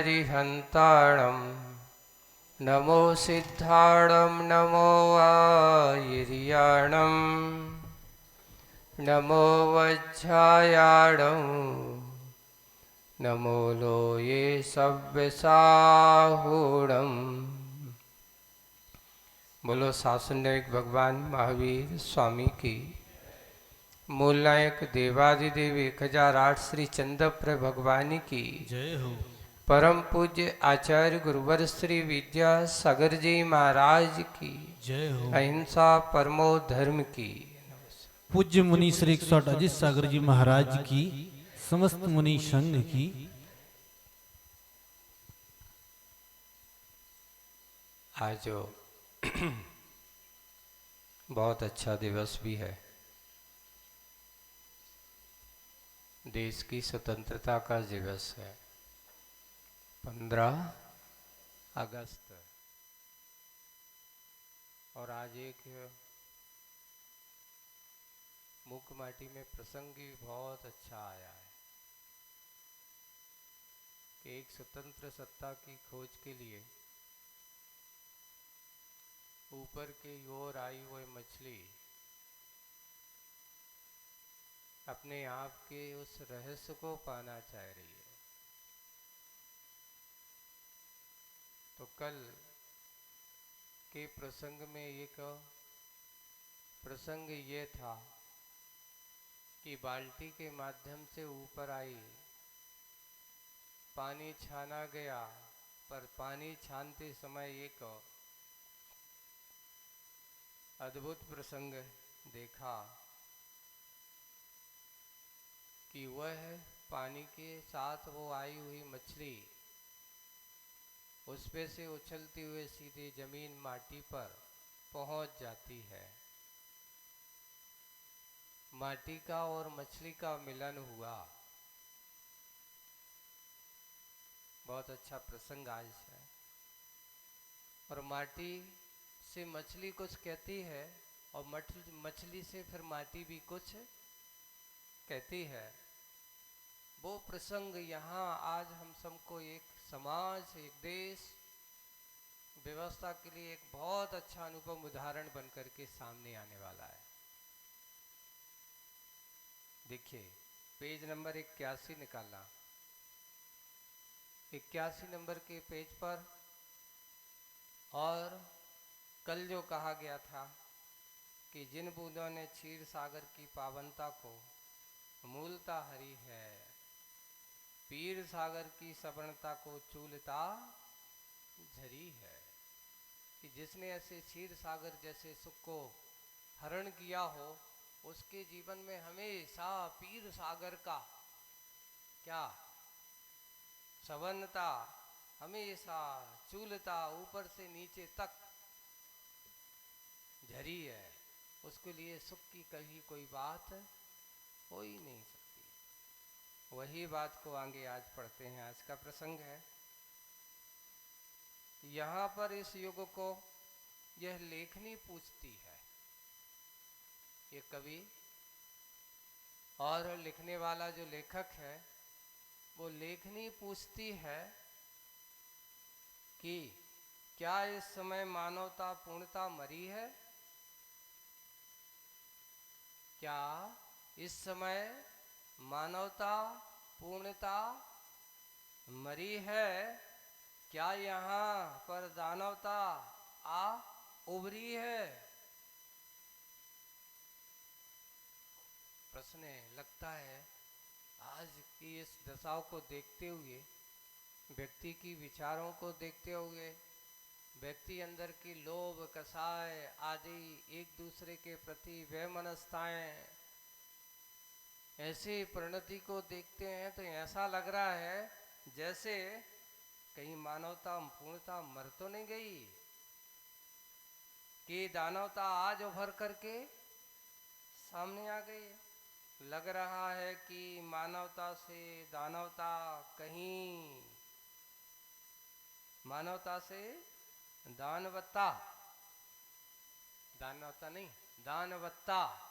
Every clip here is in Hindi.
हरिहन्ताणं नमो सिद्धाणं नमो आयर्याणं नमो वज्रायाणं नमो लोये सव्यसाहूणम्। बोलो शासननायक भगवान महावीर स्वामी की, मूल नायक देवादिदेव 1008 श्री चंद्रप्र भगवान की जय हो। परम पूज्य आचार्य गुरुवर श्री विद्यासागर जी महाराज की जय हो। अहिंसा परमो धर्म की। पूज्य मुनि श्री 108 अजित सागर जी महाराज की, समस्त मुनि संघ की। आज बहुत अच्छा दिवस भी है, देश की स्वतंत्रता का दिवस है, 15 अगस्त। और आज एक मूक माटी में प्रसंग भी बहुत अच्छा आया है कि एक स्वतंत्र सत्ता की खोज के लिए ऊपर की ओर आई हुई मछली अपने आप के उस रहस्य को पाना चाह रही है। तो कल के प्रसंग में एक प्रसंग ये था कि बाल्टी के माध्यम से ऊपर आई, पानी छाना गया, पर पानी छानते समय एक अद्भुत प्रसंग देखा कि वह पानी के साथ वो आई हुई मछली उस पे से उछलती हुए सीधे जमीन माटी पर पहुंच जाती है। माटी का और मछली का मिलन हुआ। बहुत अच्छा प्रसंग आज है। और माटी से मछली कुछ कहती है और मछली से फिर माटी भी कुछ कहती है। वो प्रसंग यहाँ आज हम सबको एक समाज, एक देश व्यवस्था के लिए एक बहुत अच्छा अनुपम उदाहरण बनकर के सामने आने वाला है। देखिए, पेज नंबर 81 निकालना। 81 नंबर के पेज पर, और कल जो कहा गया था कि जिन बूंदों ने क्षीर सागर की पावनता को मूलता हरी है, पीर सागर की सवर्णता को चूलता झरी है। कि जिसने ऐसे क्षीर सागर जैसे सुख को हरण किया हो, उसके जीवन में हमेशा पीर सागर का क्या सवर्णता, हमेशा चूलता ऊपर से नीचे तक झरी है। उसके लिए सुख की कभी कोई बात हो ही नहीं सकती। वही बात को आगे आज पढ़ते हैं। आज का प्रसंग है, यहाँ पर इस युग को यह लेखनी पूछती है। ये कवि और लिखने वाला जो लेखक है, वो लेखनी पूछती है कि क्या इस समय मानवता पूर्णता मरी है? क्या इस समय मानवता पूर्णता मरी है? क्या यहाँ पर दानवता आ उभरी है? प्रश्न लगता है आज की इस दशाओं को देखते हुए, व्यक्ति की विचारों को देखते हुए, व्यक्ति अंदर की लोभ, कसाय आदि, एक दूसरे के प्रति वैमनस्यताएं, ऐसी परिणति को देखते हैं तो ऐसा लग रहा है जैसे कहीं मानवता पूर्णता मर तो नहीं गई, कि दानवता आज उभर करके सामने आ गई। लग रहा है कि मानवता से दानवता कहीं, मानवता से दानवत्ता, दानवता नहीं दानवत्ता,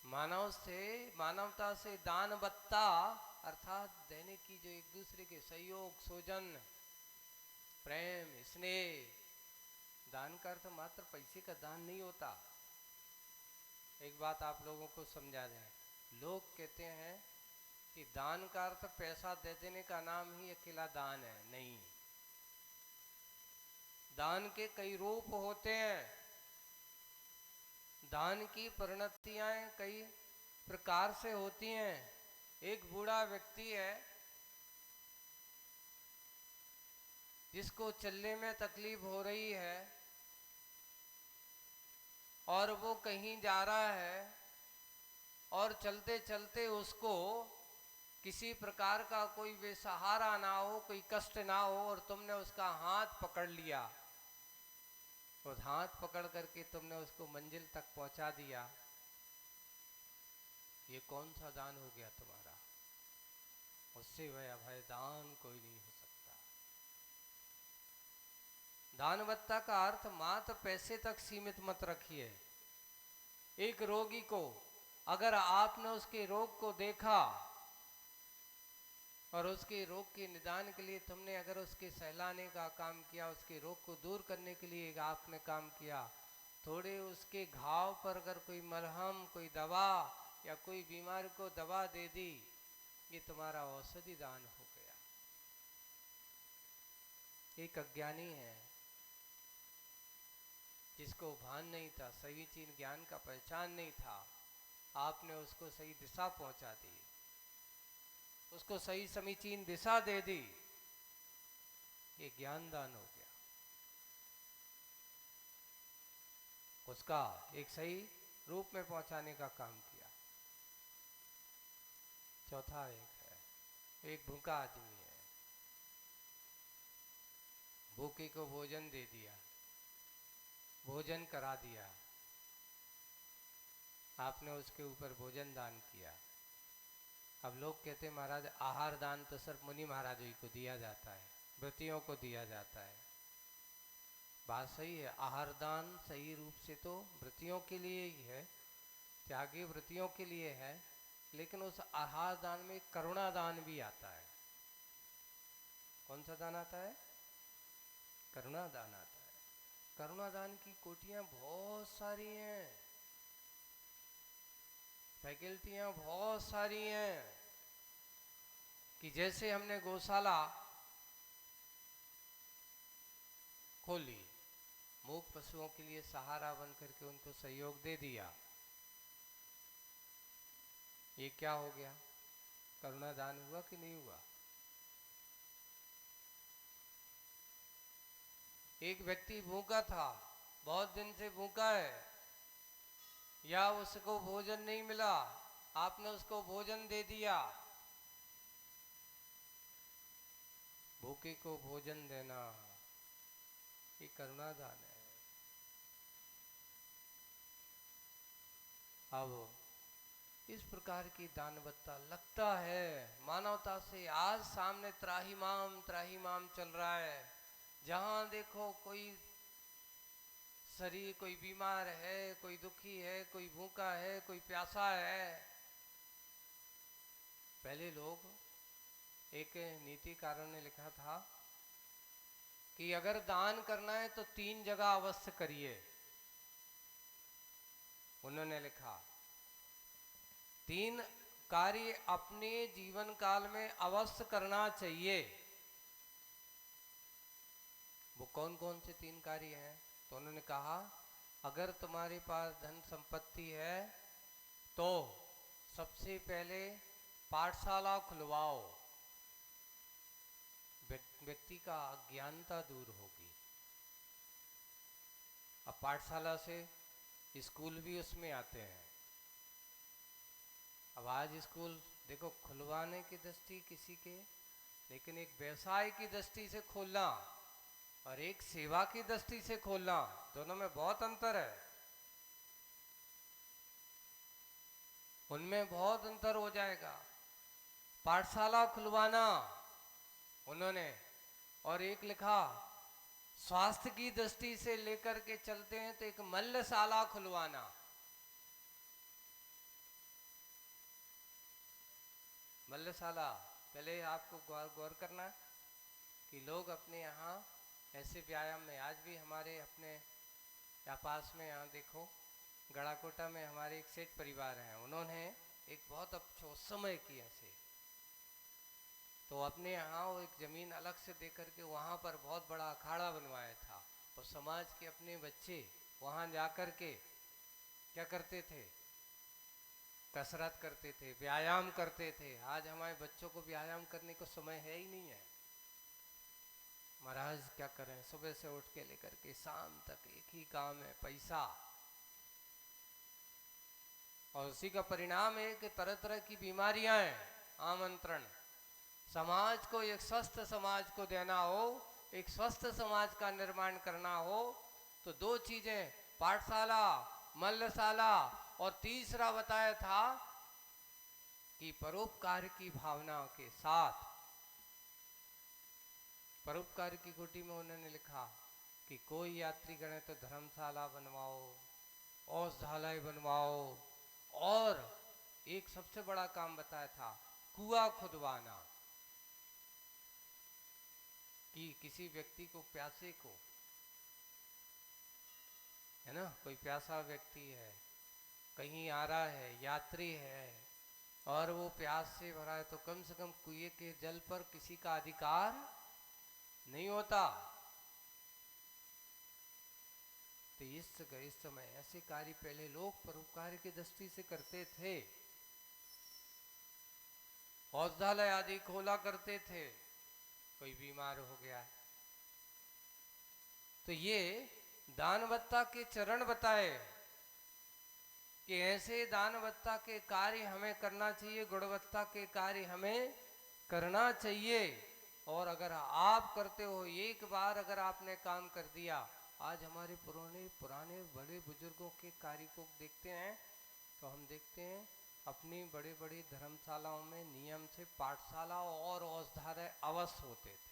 मानवता से दानवत्ता अर्थात देने की जो एक दूसरे के सहयोग, सौजन, प्रेम, स्नेह। दान का अर्थ मात्र पैसे का दान नहीं होता। एक बात आप लोगों को समझा दें, लोग कहते हैं कि दान का अर्थ पैसा दे देने का नाम ही अकेला दान है। नहीं, दान के कई रूप होते हैं। दान की परिणतियां कई प्रकार से होती हैं। एक बूढ़ा व्यक्ति है जिसको चलने में तकलीफ हो रही है और वो कहीं जा रहा है और चलते चलते उसको किसी प्रकार का कोई बेसहारा ना हो, कोई कष्ट ना हो, और तुमने उसका हाथ पकड़ लिया और हाथ पकड़ करके तुमने उसको मंजिल तक पहुंचा दिया। ये कौन सा दान हो गया तुम्हारा? उससे वह अभय दान कोई नहीं हो सकता। दानवत्ता का अर्थ मात्र पैसे तक सीमित मत रखिए। एक रोगी को अगर आपने उसके रोग को देखा और उसके रोग के निदान के लिए तुमने अगर उसके सहलाने का काम किया, उसके रोग को दूर करने के लिए आपने काम किया, थोड़े उसके घाव पर अगर कोई मलहम, कोई दवा या कोई बीमारी को दवा दे दी, ये तुम्हारा औषधि दान हो गया। एक अज्ञानी है जिसको भान नहीं था, सही चीज ज्ञान का पहचान नहीं था, आपने उसको सही दिशा पहुंचा दी, उसको सही समीचीन दिशा दे दी, ये ज्ञान दान हो गया। उसका एक सही रूप में पहुंचाने का काम किया। चौथा एक है, एक भूखा आदमी है, भूखे को भोजन दे दिया, भोजन करा दिया, आपने उसके ऊपर भोजन दान किया। अब लोग कहते हैं महाराज आहार दान तो सिर्फ मुनि महाराज जी को दिया जाता है, व्रतियों को दिया जाता है। बात सही है, आहार दान सही रूप से तो व्रतियों के लिए ही है, त्यागी व्रतियों के लिए है, लेकिन उस आहार दान में करुणा दान भी आता है। कौन सा दान आता है? करुणा दान आता है। करुणा दान की कोटियां बहुत सारी हैं, फैकल्टियां बहुत सारी हैं। कि जैसे हमने गौशाला खोली, मूक पशुओं के लिए सहारा बन करके उनको सहयोग दे दिया, ये क्या हो गया? करुणा दान हुआ कि नहीं हुआ? एक व्यक्ति भूखा था, बहुत दिन से भूखा है, या उसको भोजन नहीं मिला, आपने उसको भोजन दे दिया। भूखे को भोजन देना ये करुणा दान है। अब इस प्रकार की दानवत्ता लगता है मानवता से आज सामने त्राहिमाम चल रहा है। जहां देखो कोई शरीर, कोई बीमार है, कोई दुखी है, कोई भूखा है, कोई प्यासा है। पहले लोग, एक नीतिकारों ने लिखा था कि अगर दान करना है तो 3 जगह अवश्य करिए। उन्होंने लिखा 3 कार्य अपने जीवन काल में अवश्य करना चाहिए। वो कौन कौन से 3 कार्य हैं? तो उन्होंने कहा अगर तुम्हारे पास धन संपत्ति है तो सबसे पहले पाठशाला खुलवाओ, व्यक्ति का अज्ञानता दूर होगी। अब पाठशाला से स्कूल भी उसमें आते हैं। अब आज स्कूल देखो खुलवाने की दृष्टि किसी के, लेकिन एक व्यवसाय की दृष्टि से खोलना और एक सेवा की दृष्टि से खोलना, दोनों में बहुत अंतर है। उनमें बहुत अंतर हो जाएगा। पाठशाला खुलवाना उन्होंने, और एक लिखा स्वास्थ्य की दृष्टि से लेकर के चलते हैं तो एक मल्लशाला खुलवाना। मल्लशाला, पहले आपको गौर करना कि लोग अपने यहाँ ऐसे व्यायाम में, आज भी हमारे अपने या पास में यहाँ देखो गड़ाकोटा में हमारे एक सेठ परिवार हैं, उन्होंने एक बहुत अच्छा समय किया से, तो अपने यहाँ वो एक ज़मीन अलग से दे करके वहाँ पर बहुत बड़ा अखाड़ा बनवाया था, और समाज के अपने बच्चे वहाँ जा कर के क्या करते थे, कसरत करते थे, व्यायाम करते थे। आज हमारे बच्चों को व्यायाम करने को समय है ही नहीं है। महाराज क्या करें, सुबह से उठ के लेकर के शाम तक एक ही काम है, पैसा, और उसी का परिणाम है कि तरह तरह की बीमारियां हैं। आमंत्रण, समाज को एक स्वस्थ समाज को देना हो, एक स्वस्थ समाज का निर्माण करना हो, तो दो चीजें, पाठशाला, मल्लशाला, और तीसरा बताया था कि परोपकार की भावना के साथ, परोपकार की कोटि में उन्होंने लिखा कि कोई यात्री गण तो धर्मशाला बनवाओ, औषधालय बनवाओ, और एक सबसे बड़ा काम बताया था कुआं खुदवाना, कि किसी व्यक्ति को, प्यासे को, है ना, कोई प्यासा व्यक्ति है, कहीं आ रहा है, यात्री है, और वो प्यास से भरा है, तो कम से कम कुएं के जल पर किसी का अधिकार नहीं होता। तो इस समय ऐसे कार्य पहले लोग परोपकार की दृष्टि से करते थे, औषधालय आदि खोला करते थे, कोई बीमार हो गया, तो ये दानवत्ता के चरण बताए कि ऐसे दानवत्ता के कार्य हमें करना चाहिए, गुणवत्ता के कार्य हमें करना चाहिए। और अगर आप करते हो, एक बार अगर आपने काम कर दिया, आज हमारे पुराने बड़े बुजुर्गों के कार्य को देखते हैं, तो हम देखते हैं अपनी बड़ी बड़ी धर्मशालाओं में नियम से पाठशाला और औषधालय अवश्य होते थे।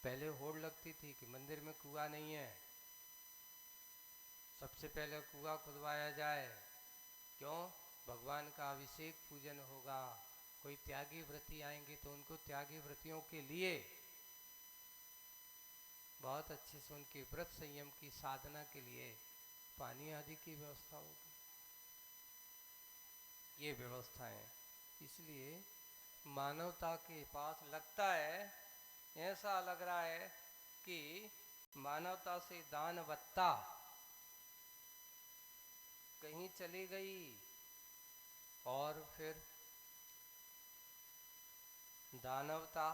पहले होड़ लगती थी कि मंदिर में कुआं नहीं है, सबसे पहले कुआं खुदवाया जाए, क्यों, भगवान का अभिषेक पूजन होगा, कोई त्यागी व्रती आएंगे तो उनको त्यागी व्रतियों के लिए बहुत अच्छे से उनके व्रत संयम की साधना के लिए पानी आदि की व्यवस्था होगी, ये व्यवस्थाएं। इसलिए मानवता के पास लगता है, ऐसा लग रहा है कि मानवता से दानवत्ता कहीं चली गई, और फिर दानवता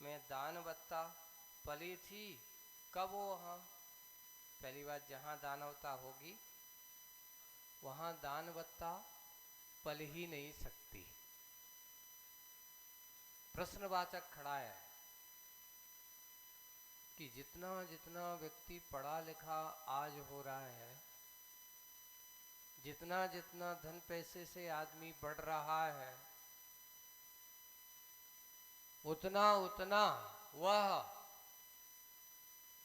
में दानवत्ता पली थी कब, वो हाँ, पहली बात, जहाँ दानवता होगी वहाँ दानवत्ता पल ही नहीं सकती। प्रश्नवाचक खड़ा है कि जितना जितना व्यक्ति पढ़ा लिखा आज हो रहा है, जितना जितना धन पैसे से आदमी बढ़ रहा है, उतना उतना वह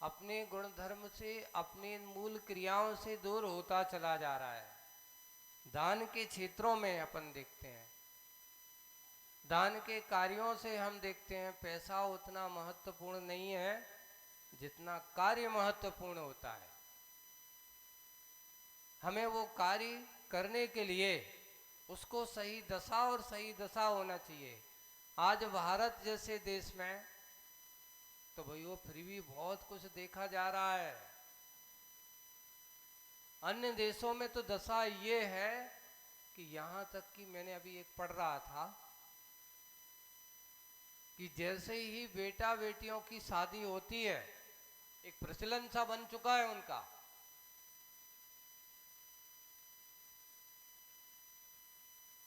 अपने गुण धर्म से, अपने मूल क्रियाओं से दूर होता चला जा रहा है। दान के क्षेत्रों में अपन देखते हैं, दान के कार्यों से हम देखते हैं, पैसा उतना महत्वपूर्ण नहीं है जितना कार्य महत्वपूर्ण होता है। हमें वो कार्य करने के लिए उसको सही दशा और सही दशा होना चाहिए। आज भारत जैसे देश में तो भाई वो फिर भी बहुत कुछ देखा जा रहा है। अन्य देशों में तो दशा ये है कि यहाँ तक कि मैंने अभी एक पढ़ रहा था कि जैसे ही बेटा बेटियों की शादी होती है, एक प्रचलन सा बन चुका है उनका,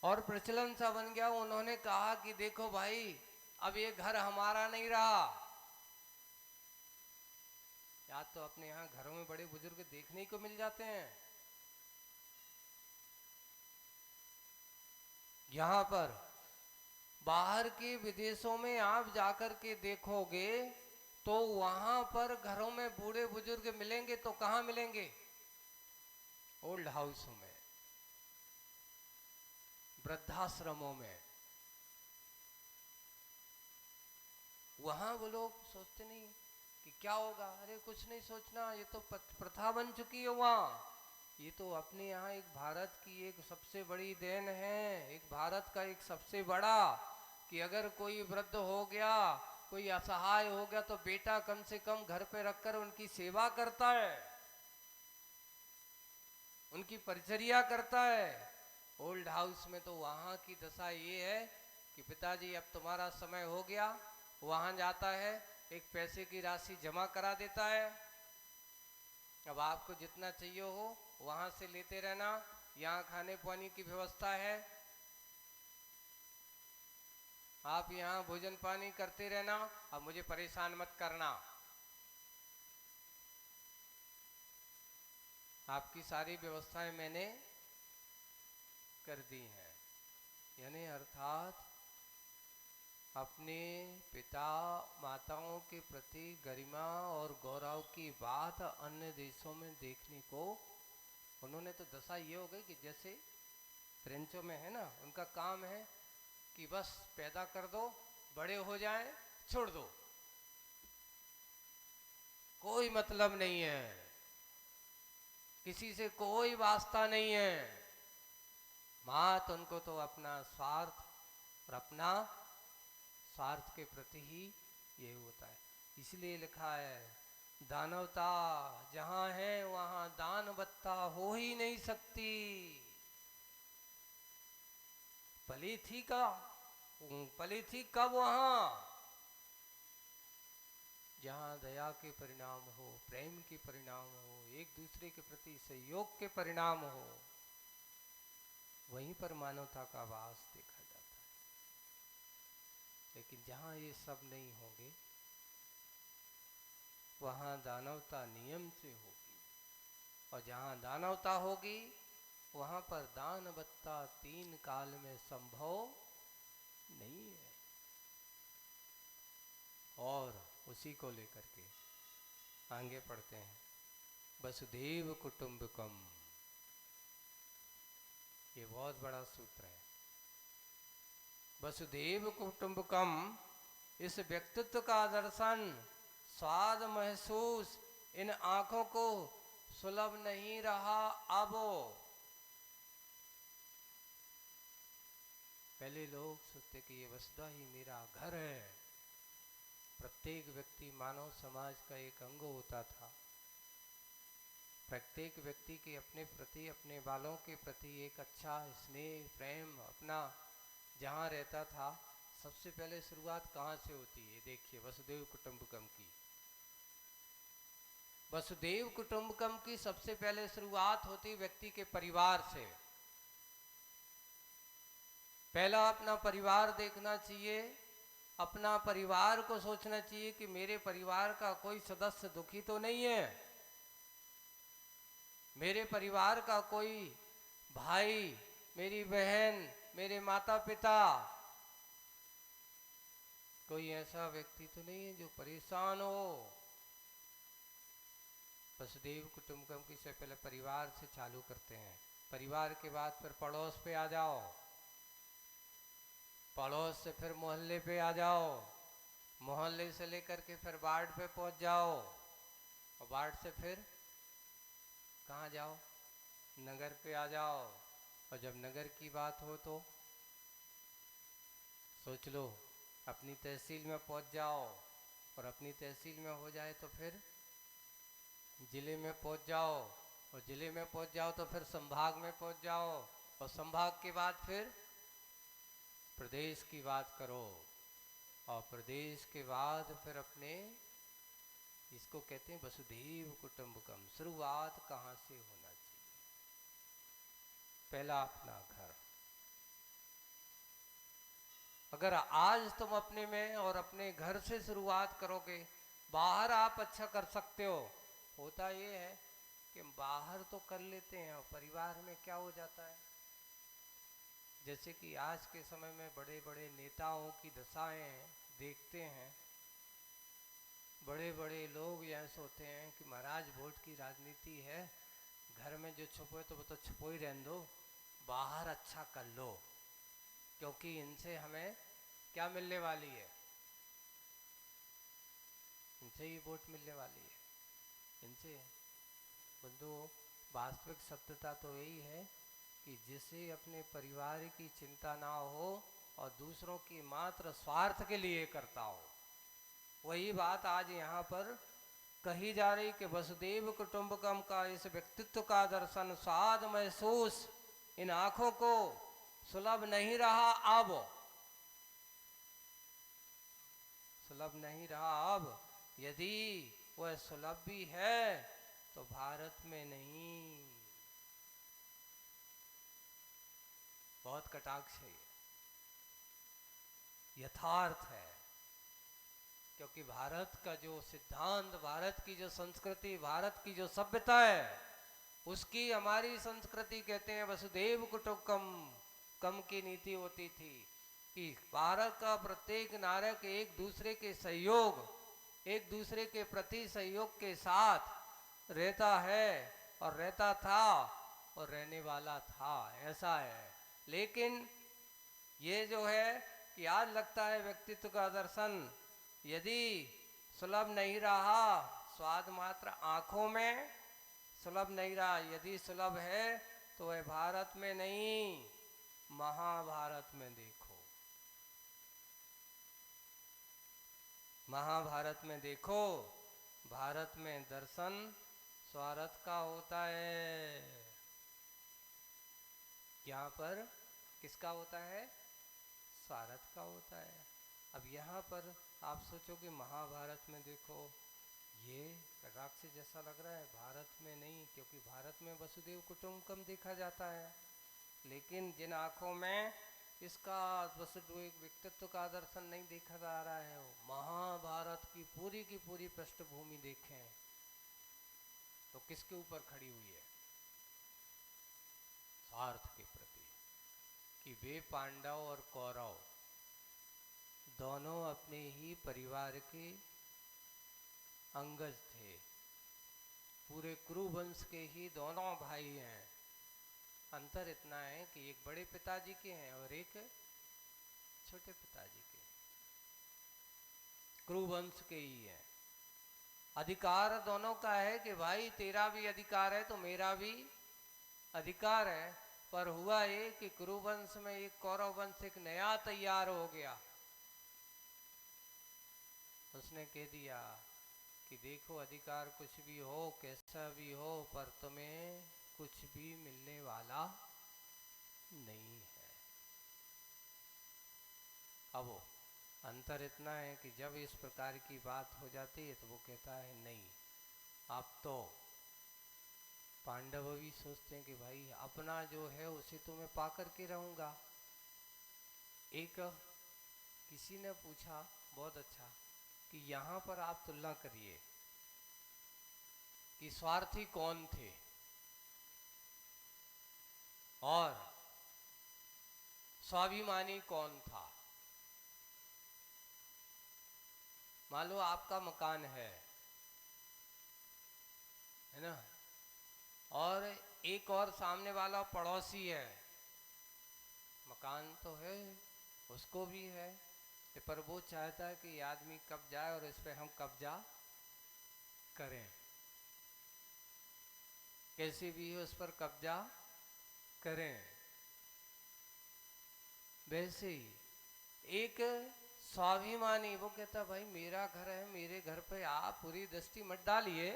और प्रचलन सा बन गया। उन्होंने कहा कि देखो भाई, अब ये घर हमारा नहीं रहा। या तो अपने यहाँ घरों में बड़े बुजुर्ग देखने को मिल जाते हैं, यहाँ पर बाहर के विदेशों में आप जाकर के देखोगे तो वहां पर घरों में बूढ़े बुजुर्ग मिलेंगे तो कहाँ मिलेंगे? ओल्ड हाउसों में। वृद्धाश्रमों में, वहां वो लोग सोचते नहीं कि क्या होगा, अरे कुछ नहीं सोचना, ये तो प्रथा बन चुकी है वहां। ये तो अपने यहाँ एक भारत की एक सबसे बड़ी देन है, एक भारत का एक सबसे बड़ा, कि अगर कोई वृद्ध हो गया, कोई असहाय हो गया, तो बेटा कम से कम घर पे रखकर उनकी सेवा करता है, उनकी परिचर्या करता है। ओल्ड हाउस में तो वहां की दशा ये है कि पिताजी अब तुम्हारा समय हो गया, वहां जाता है, एक पैसे की राशि जमा करा देता है, अब आपको जितना चाहिए हो वहां से लेते रहना, यहाँ खाने पानी की व्यवस्था है, आप यहाँ भोजन पानी करते रहना, अब मुझे परेशान मत करना, आपकी सारी व्यवस्थाएं मैंने कर दी हैं। यानी अर्थात अपने पिता माताओं के प्रति गरिमा और गौरव की बात अन्य देशों में देखने को, उन्होंने तो दशा ये हो गई कि जैसे फ्रेंचों में है ना, उनका काम है कि बस पैदा कर दो, बड़े हो जाएं, छोड़ दो, कोई मतलब नहीं है, किसी से कोई वास्ता नहीं है, मात उनको तो अपना स्वार्थ और अपना स्वार्थ के प्रति ही ये होता है। इसलिए लिखा है, दानवता जहां है वहां दानवत्ता हो ही नहीं सकती। पली थी कब वहां जहां दया के परिणाम हो, प्रेम के परिणाम हो, एक दूसरे के प्रति सहयोग के परिणाम हो, वहीं पर मानवता का वास देखा जाता है। लेकिन जहां ये सब नहीं होंगे, वहां दानवता नियम से होगी, और जहां दानवता होगी वहां पर दानवत्ता तीन काल में संभव नहीं है। और उसी को लेकर के आगे पढ़ते हैं, वसुदेव कुटुंबकम, ये बहुत बड़ा सूत्र है। वसुदेव कुटुंबकम, इस व्यक्तित्व का दर्शन, स्वाद महसूस इन आंखों को सुलभ नहीं रहा। अब पहले लोग सोचते कि ये वसुधा ही मेरा घर है, प्रत्येक व्यक्ति मानव समाज का एक अंग होता था, प्रत्येक व्यक्ति के अपने प्रति, अपने बालों के प्रति एक अच्छा स्नेह प्रेम अपना जहाँ रहता था। सबसे पहले शुरुआत कहाँ से होती है? देखिए, वसुदेव कुटुंबकम की, वसुदेव कुटुंबकम की सबसे पहले शुरुआत होती व्यक्ति के परिवार से। पहला अपना परिवार देखना चाहिए, अपना परिवार को सोचना चाहिए कि मेरे परिवार का कोई सदस्य दुखी तो नहीं है, मेरे परिवार का कोई भाई, मेरी बहन, मेरे माता पिता, कोई ऐसा व्यक्ति तो नहीं है जो परेशान हो। वसुदेव कुटुंबकम की से पहले परिवार से चालू करते हैं, परिवार के बाद फिर पड़ोस पे आ जाओ, पड़ोस से फिर मोहल्ले पे आ जाओ, मोहल्ले से लेकर के फिर वार्ड पे पहुंच जाओ, और वार्ड से फिर कहाँ जाओ? नगर पे आ जाओ, और जब नगर की बात हो तो सोच लो अपनी तहसील में पहुंच जाओ, और अपनी तहसील में हो जाए तो फिर जिले में पहुंच जाओ, और जिले में पहुंच जाओ तो फिर संभाग में पहुंच जाओ, और संभाग के बाद फिर प्रदेश की बात करो, और प्रदेश के बाद फिर अपने, इसको कहते हैं वसुधैव कुटुंबकम। शुरुआत कहाँ से होना चाहिए? पहला अपना घर। अगर आज तुम अपने में और अपने घर से शुरुआत करोगे, बाहर आप अच्छा कर सकते हो। होता ये है कि बाहर तो कर लेते हैं, और परिवार में क्या हो जाता है, जैसे कि आज के समय में बड़े बड़े नेताओं की दशाएं देखते हैं, बड़े बड़े लोग यह सोचते हैं कि महाराज वोट की राजनीति है, घर में जो छुपो तो वो तो छुपो ही रहने दो, बाहर अच्छा कर लो। क्योंकि इनसे हमें क्या मिलने वाली है? इनसे ही वोट मिलने वाली है, इनसे। बंधुओं, वास्तविक सत्यता तो यही है कि जिसे अपने परिवार की चिंता ना हो और दूसरों की मात्र स्वार्थ के लिए करता हो, वही बात आज यहाँ पर कही जा रही कि वसुदेव कुटुंबकम का इस व्यक्तित्व का दर्शन, स्वाद महसूस इन आंखों को सुलभ नहीं रहा अब, सुलभ नहीं रहा अब। यदि वह सुलभ भी है तो भारत में नहीं। बहुत कटाक्ष है, यथार्थ है। क्योंकि भारत का जो सिद्धांत, भारत की जो संस्कृति, भारत की जो सभ्यता है, उसकी हमारी संस्कृति कहते हैं वसुदेव कुटुंबकम कम की नीति होती थी कि भारत का प्रत्येक नागरिक एक दूसरे के सहयोग, एक दूसरे के प्रति सहयोग के साथ रहता है और रहता था और रहने वाला था, ऐसा है। लेकिन ये जो है कि आज लगता है व्यक्तित्व का दर्शन यदि सुलभ नहीं रहा, स्वाद मात्र आंखों में सुलभ नहीं रहा, यदि सुलभ है तो वह भारत में नहीं, महाभारत में देखो, महाभारत में देखो। भारत में दर्शन स्वार्थ का होता है, यहाँ पर किसका होता है? स्वार्थ का होता है। अब यहाँ पर आप सोचोगे महाभारत में देखो, ये कटाक्ष जैसा लग रहा है, भारत में नहीं, क्योंकि भारत में वसुदेव कुटुंबकम देखा जाता है। लेकिन जिन आँखों में इसका वसुदेव व्यक्तित्व का दर्शन नहीं देखा जा रहा है, वो महाभारत की पूरी पृष्ठभूमि देखें तो किसके ऊपर खड़ी हुई है? स्वार्थ के प्रति, कि वे पांडव और कौरव दोनों अपने ही परिवार के अंगज थे, पूरे कुरुवंश के ही दोनों भाई हैं। अंतर इतना है कि एक बड़े पिताजी के हैं और एक छोटे पिताजी के, कुरुवंश के ही हैं। अधिकार दोनों का है कि भाई तेरा भी अधिकार है तो मेरा भी अधिकार है। पर हुआ ये कि कुरुवंश में एक कौरव वंश एक नया तैयार हो गया, उसने कह दिया कि देखो अधिकार कुछ भी हो, कैसा भी हो, पर तुम्हें कुछ भी मिलने वाला नहीं है। अब वो अंतर इतना है कि जब इस प्रकार की बात हो जाती है तो वो कहता है नहीं, आप तो पांडव भी सोचते हैं कि भाई अपना जो है उसे तो मैं पा कर के रहूंगा। एक किसी ने पूछा बहुत अच्छा कि यहाँ पर आप तुलना करिए कि स्वार्थी कौन थे और स्वाभिमानी कौन था। मान लो आपका मकान है ना, और एक और सामने वाला पड़ोसी है, मकान तो है उसको भी है, पर वो चाहता है कि आदमी कब जाए और इस पे हम कब्जा करें, कैसे भी उस पर कब्जा करें। वैसे ही एक स्वाभिमानी वो कहता भाई मेरा घर है, मेरे घर पे आप पूरी दृष्टि मत डालिए,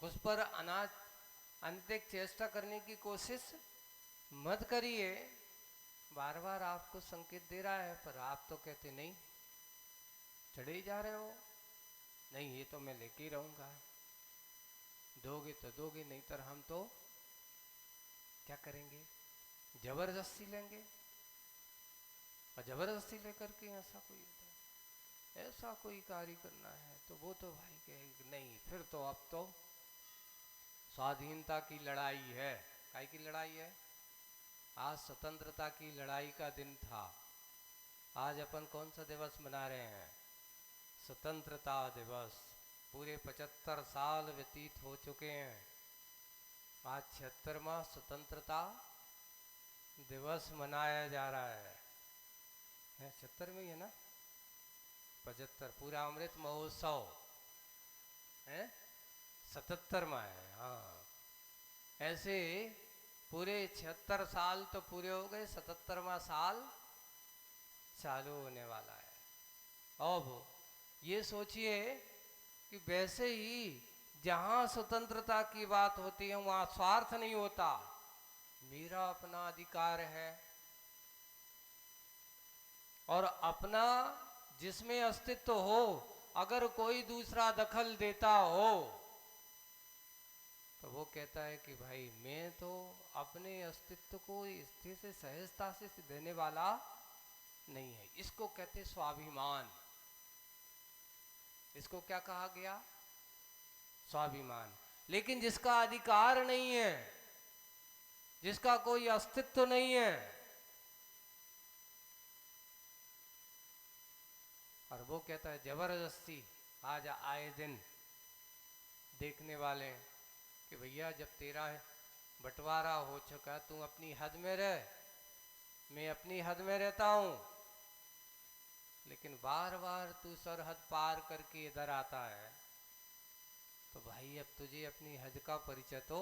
उस पर अनैतिक चेष्टा करने की कोशिश मत करिए। बार बार आपको संकेत दे रहा है पर आप तो कहते नहीं, चढ़े ही जा रहे हो, नहीं ये तो मैं लेके ही रहूंगा, दोगे तो दोगे, नहीं तो हम तो क्या करेंगे, जबरदस्ती लेंगे। और जबरदस्ती लेकर के ऐसा कोई कार्य करना है तो वो तो भाई कहे नहीं, फिर तो अब तो स्वाधीनता की लड़ाई है। काय की लड़ाई है? आज स्वतंत्रता की लड़ाई का दिन था। आज अपन कौन सा दिवस मना रहे हैं? स्वतंत्रता दिवस। पूरे 75 साल व्यतीत हो चुके हैं, आज 76वां स्वतंत्रता दिवस मनाया जा रहा है 76 में ही है ना, 75 पूरा अमृत महोत्सव है 77 में है। हाँ, ऐसे पूरे 76 साल तो पूरे हो गए, 77वां साल चालू होने वाला है। अब ये सोचिए कि वैसे ही जहाँ स्वतंत्रता की बात होती है वहाँ स्वार्थ नहीं होता। मेरा अपना अधिकार है और अपना जिसमें अस्तित्व हो, अगर कोई दूसरा दखल देता हो तो वो कहता है कि भाई मैं तो अपने अस्तित्व को स्थिर से सहजता से देने वाला नहीं है। इसको कहते स्वाभिमान। इसको क्या कहा गया? स्वाभिमान। लेकिन जिसका अधिकार नहीं है, जिसका कोई अस्तित्व नहीं है, और वो कहता है जबरदस्ती आज आए दिन देखने वाले कि भैया जब तेरा बंटवारा हो चुका तू अपनी हद में रह, मैं अपनी हद में रहता हूं, लेकिन बार बार तू सरहद पार करके इधर आता है तो भाई अब तुझे अपनी हद का परिचय तो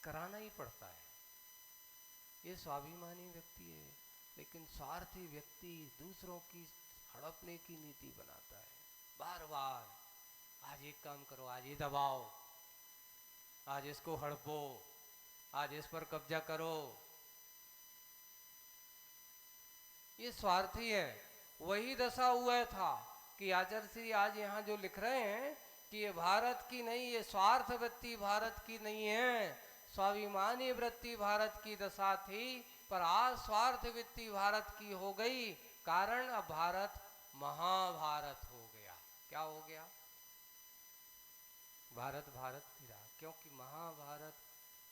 कराना ही पड़ता है। ये स्वाभिमानी व्यक्ति है। लेकिन स्वार्थी व्यक्ति दूसरों की हड़पने की नीति बनाता है। बार बार आज एक काम करो, आज ये दबाओ, आज इसको हड़पो, आज इस पर कब्जा करो। ये स्वार्थी है। वही दशा हुआ था कि आचार्य श्री आज यहाँ जो लिख रहे हैं कि ये भारत की नहीं, ये स्वार्थ वृत्ति भारत की नहीं है, स्वाभिमानी वृत्ति भारत की दशा थी, पर आज स्वार्थ वृत्ति भारत की हो गई। कारण अब भारत महाभारत हो गया। क्या हो गया? भारत भारत नहीं रहा, क्योंकि महाभारत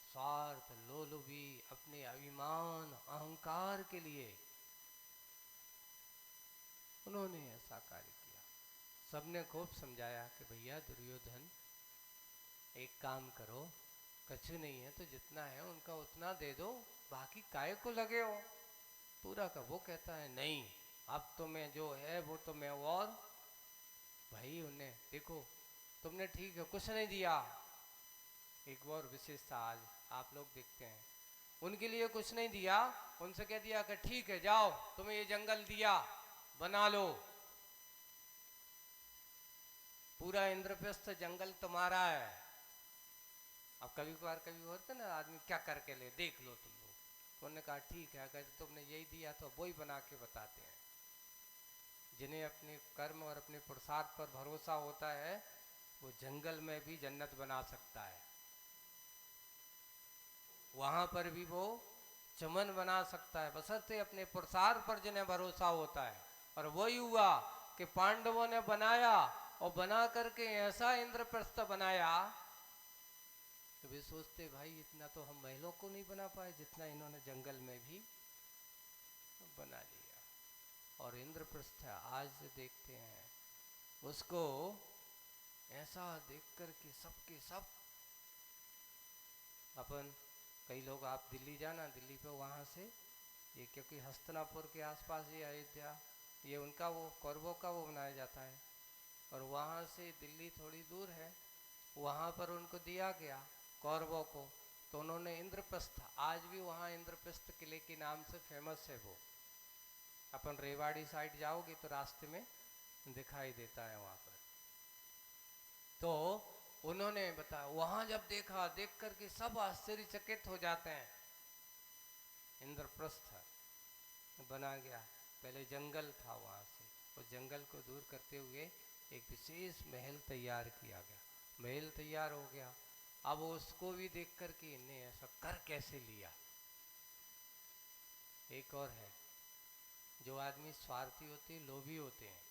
स्वार्थ, लोलुभी, अपने अभिमान अहंकार के लिए उन्होंने ऐसा कार्य किया। सबने खूब समझाया कि भैया दुर्योधन एक काम करो, कछु नहीं है तो जितना है उनका उतना दे दो, बाकी काय को लगे हो पूरा का। वो कहता है नहीं, अब तो मैं जो है वो तो मैं, और भाई उन्हें देखो तुमने ठीक है कुछ नहीं दिया। एक और विशेषता आज आप लोग देखते हैं, उनके लिए कुछ नहीं दिया, उनसे कह दिया कि ठीक है जाओ तुम्हें ये जंगल दिया बना लो, पूरा इंद्रप्रस्थ जंगल तुम्हारा है। अब कभी कभार कभी होता ना आदमी क्या करके ले, देख लो तुम लोग। तो उन्होंने कहा ठीक है, अगर तुमने यही दिया तो वही बना के बताते हैं। जिन्हें अपने कर्म और अपने पुरुषार्थ पर भरोसा होता है वो जंगल में भी जन्नत बना सकता है, वहां पर भी वो चमन बना सकता है, बशर्ते अपने पुरुषार्थ पर जिन्हें भरोसा होता है। और वही हुआ कि पांडवों ने बनाया और बना करके ऐसा इंद्रप्रस्थ बनाया तो वे सोचते भाई इतना तो हम महलों को नहीं बना पाए जितना इन्होंने जंगल में भी बना लिया। और इंद्रप्रस्थ आज देखते हैं उसको ऐसा देखकर कि सबके सब अपन, कई लोग आप दिल्ली जाना, दिल्ली पे वहाँ से ये क्योंकि हस्तिनापुर के आसपास ये अयोध्या, ये उनका वो कौरवों का वो बनाया जाता है, और वहाँ से दिल्ली थोड़ी दूर है, वहाँ पर उनको दिया गया कौरवों को, तो उन्होंने इंद्रप्रस्थ, आज भी वहाँ इंद्रप्रस्थ किले के नाम से फेमस है वो। अपन रेवाड़ी साइड जाओगे तो रास्ते में दिखाई देता है वहाँ पर। तो उन्होंने बताया वहाँ जब देखा, देख करके सब आश्चर्यचकित हो जाते हैं। इंद्रप्रस्थ बना गया, पहले जंगल था, वहाँ से उस जंगल को दूर करते हुए एक विशेष महल तैयार किया गया। महल तैयार हो गया, अब उसको भी देख करके इन्हें ऐसा कर कैसे लिया। एक और है, जो आदमी स्वार्थी होते, लोभी होते हैं,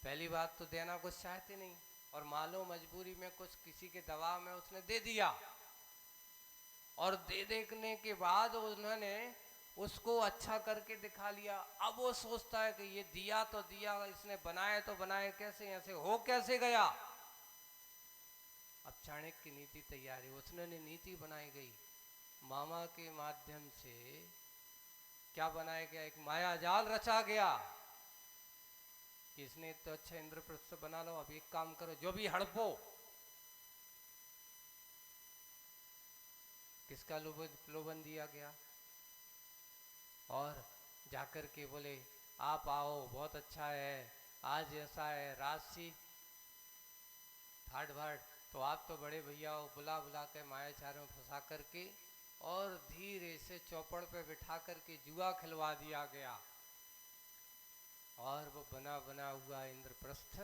पहली बात तो देना कुछ चाहते नहीं, और मालो मजबूरी में कुछ किसी के दबाव में उसने दे दिया, और दे देखने के बाद उन्होंने उसको अच्छा करके दिखा लिया। अब वो सोचता है कि ये दिया तो दिया, इसने बनाया तो बनाया कैसे, ऐसे हो कैसे गया। अब चाणक्य की नीति तैयार है, उसने नीति बनाई गई मामा के माध्यम से। क्या बनाया गया? एक माया जाल रचा गया कि इसने तो अच्छा इंद्रप्रस्थ बना लो, अब एक काम करो, जो भी हड़पो। किसका लोभन दिया गया? और जाकर के बोले आप आओ, बहुत अच्छा है, आज ऐसा है राशि फाट फाट, तो आप तो बड़े भैया हो, बुला बुला के मायाचारों फंसा करके और धीरे से चौपड़ पे बिठा करके जुआ खिलवा दिया गया। और वो बना बना हुआ इंद्रप्रस्थ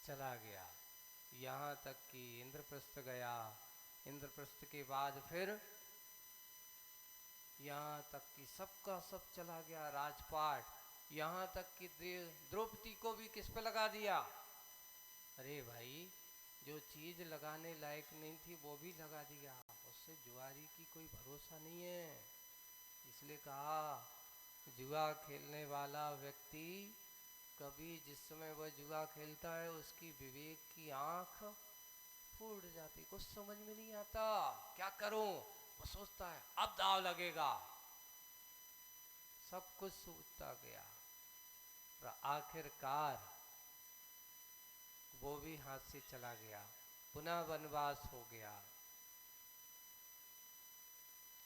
चला गया। यहाँ तक कि इंद्रप्रस्थ गया, इंद्रप्रस्थ के बाद फिर यहाँ तक कि सबका सब चला गया राजपाट। यहाँ तक कि द्रौपदी को भी किस पे लगा दिया? अरे भाई, जो चीज लगाने लायक नहीं थी वो भी लगा दिया। उससे जुआरी की कोई भरोसा नहीं है। इसलिए कहा जुआ खेलने वाला व्यक्ति कभी जिस समय वह जुआ खेलता है उसकी विवेक की आंख फूट जाती, कुछ समझ में नहीं आता क्या करूं। वो सोचता है अब दाव लगेगा, सब कुछ सोचता गया और आखिरकार वो भी हाथ से चला गया, पुनः वनवास हो गया।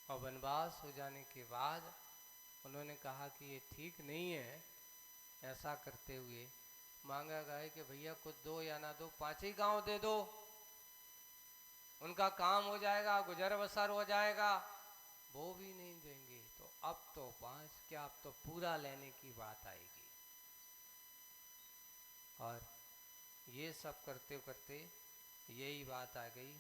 और वनवास हो जाने के बाद उन्होंने कहा कि ये ठीक नहीं है। ऐसा करते हुए मांगा गया कि भैया कुछ दो या ना दो, 5 ही गांव दे दो, उनका काम हो जाएगा, गुजर बसर हो जाएगा। वो भी नहीं देंगे तो अब तो 5 क्या, अब तो पूरा लेने की बात आएगी। और ये सब करते करते यही बात आ गई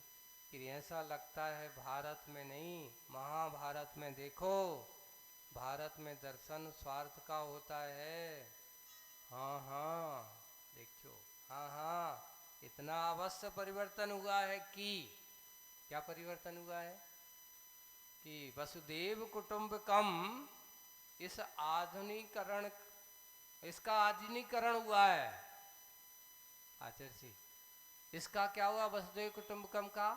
कि ऐसा लगता है भारत में नहीं, महाभारत में देखो, भारत में दर्शन स्वार्थ का होता है। हाँ हाँ देखो, हाँ हाँ, इतना अवश्य परिवर्तन हुआ है कि क्या परिवर्तन हुआ है कि वसुदेव कुटुंबकम, इस आधुनिकरण, इसका आधुनिकरण हुआ है। आचार्य जी, इसका क्या हुआ? वसुदेव कुटुंबकम का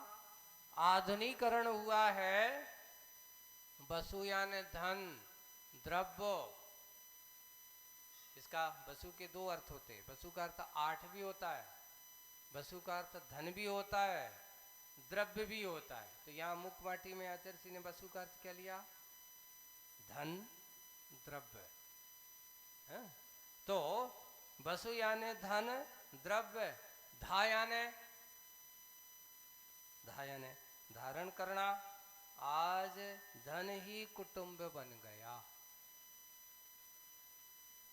आधुनिकरण हुआ है। वसु यानी धन, द्रव्य। इसका वसु के 2 अर्थ होते हैं। वसु का अर्थ 8 भी होता है, वसु का अर्थ धन भी होता है, द्रव्य भी होता है। तो यहाँ मुखमाटी में आचार्य जी ने वसु का अर्थ क्या लिया? धन, द्रव्य है? तो वसु यानी धन, द्रव्य, धा यानी धारण करना। आज धन ही कुटुंब बन गया।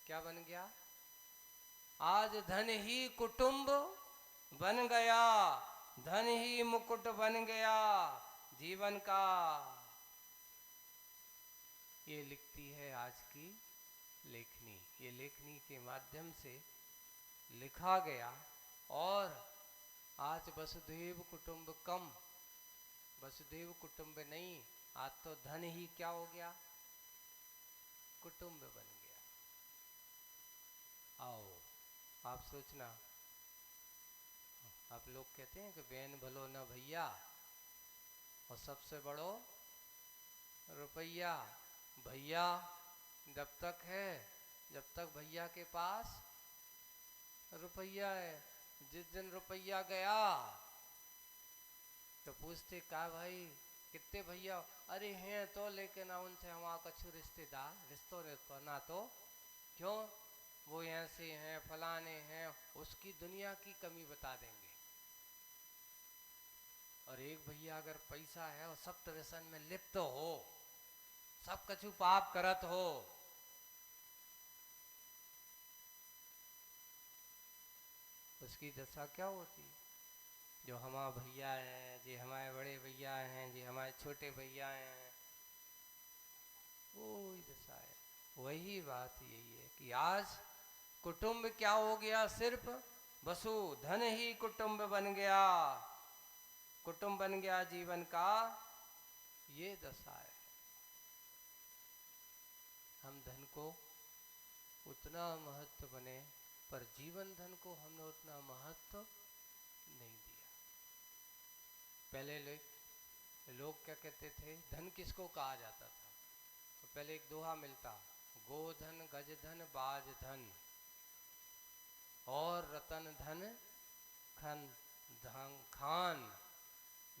क्या बन गया? आज धन ही कुटुंब बन गया, धन ही मुकुट बन गया जीवन का। ये लिखती है आज की लेखनी। ये लेखनी के माध्यम से लिखा गया। और आज वसुधैव कुटुंबकम, वसुधैव कुटुंब नहीं, आज तो धन ही क्या हो गया? कुटुंब बन गया। आओ आप सोचना, आप लोग कहते हैं कि बहन भलो न भैया, और सबसे बड़ो रुपया। भैया जब तक है, जब तक भैया के पास रुपया है, जिस दिन रुपया गया तो पूछते का भाई कितने भैया? अरे हैं तो, लेकिन उनसे हमारा कछु रिश्तेदार रिश्तों ना तो क्यों, वो ऐसे हैं फलाने हैं, उसकी दुनिया की कमी बता देंगे। और एक भैया अगर पैसा है और सब व्यसन में लिप्त हो, सब कछु पाप करत हो, उसकी दशा क्या होती? जो हमारे भैया हैं, जी हमारे बड़े भैया हैं, जी हमारे छोटे भैया हैं, वही दशा है। वही बात यही है कि आज कुटुंब क्या हो गया? सिर्फ वसु धन ही कुटुंब बन गया, कुटुंब बन गया जीवन का। ये दशा है। हम धन को उतना महत्व बने, पर जीवन धन को हमने उतना महत्व नहीं दिया। पहले लोग क्या कहते थे, धन किसको कहा जाता था? तो पहले एक दोहा मिलता, गोधन गजधन बाज धन और रतन धन खन धन खान,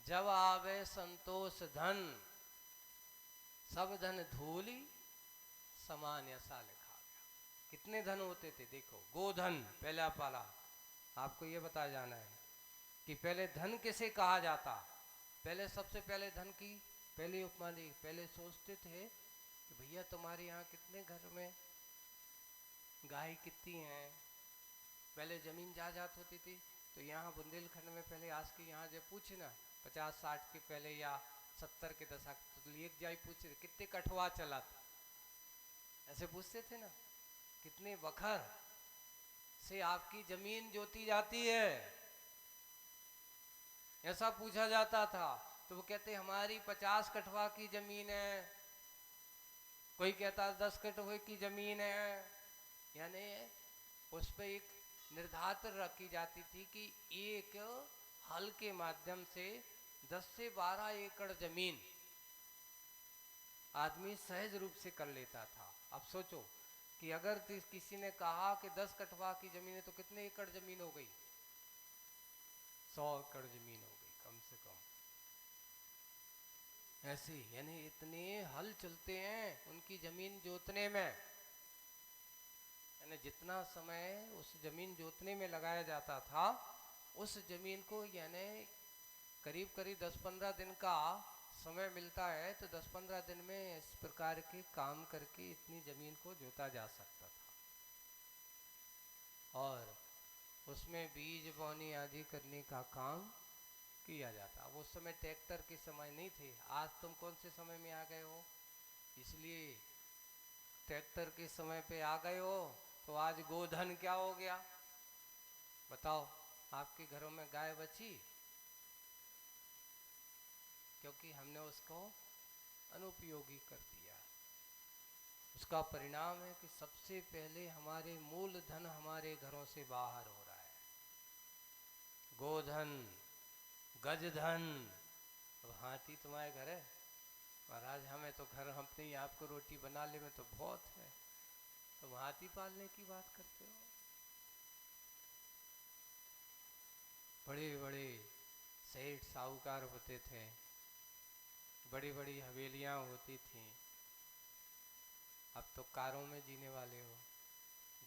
जब आवे संतोष धन सब धन धूली समान, ऐसा लिखा गया। कितने धन होते थे देखो, गोधन पहला पाला। आपको ये बता जाना है कि पहले धन किसे कहा जाता। पहले सबसे पहले धन की पहली उपमा दी। पहले सोचते थे कि भैया तुम्हारे यहाँ कितने घर में गाय कितनी हैं। पहले जमीन जायदाद होती थी, तो यहाँ बुंदेलखंड में पहले आज के यहाँ जब पूछे ना 50-60 के पहले या 70 के दशक, तो एक जाई पूछे कितने कठवा चला था, ऐसे पूछते थे ना, कितने बखर से आपकी जमीन जोती जाती है, ऐसा पूछा जाता था। तो वो कहते हमारी 50 कठवा की जमीन है, कोई कहता 10 कठवे की जमीन है। यानी उस पर एक निर्धारित रखी जाती थी कि एक हल के माध्यम से 10 से 12 एकड़ जमीन आदमी सहज रूप से कर लेता था। अब सोचो कि अगर किसी ने कहा कि 10 कठवा की जमीन है, तो कितने एकड़ जमीन हो गई? 100 एकड़ जमीन हो गई कम से कम। ऐसे यानी इतने हल चलते हैं उनकी जमीन जोतने में, यानी जितना समय उस जमीन जोतने में लगाया जाता था, उस जमीन को यानी करीब करीब 10-15 दिन का समय मिलता है, तो 10-15 दिन में इस प्रकार के काम करके इतनी जमीन को जोता जा सकता था। और उसमें बीज बोनी आदि करने का काम किया जाता। वो समय ट्रैक्टर के समय नहीं थे। आज तुम कौन से समय में आ गए हो, इसलिए ट्रैक्टर के समय पे आ गए हो। तो आज गोधन क्या हो गया बताओ? आपके घरों में गाय बची? क्योंकि हमने उसको अनुपयोगी कर दिया। उसका परिणाम है कि सबसे पहले हमारे मूल धन हमारे घरों से बाहर हो रहा है। गोधन गजधन। अब हाथी तुम्हारे घर है महाराज, हमें तो घर अपने ही आपको रोटी बना ले में तो बहुत है, तुम हाथी पालने की बात करते हो। बड़े बड़े सेठ साहूकार होते थे, बड़ी बड़ी हवेलियां होती थीं, अब तो कारों में जीने वाले हो।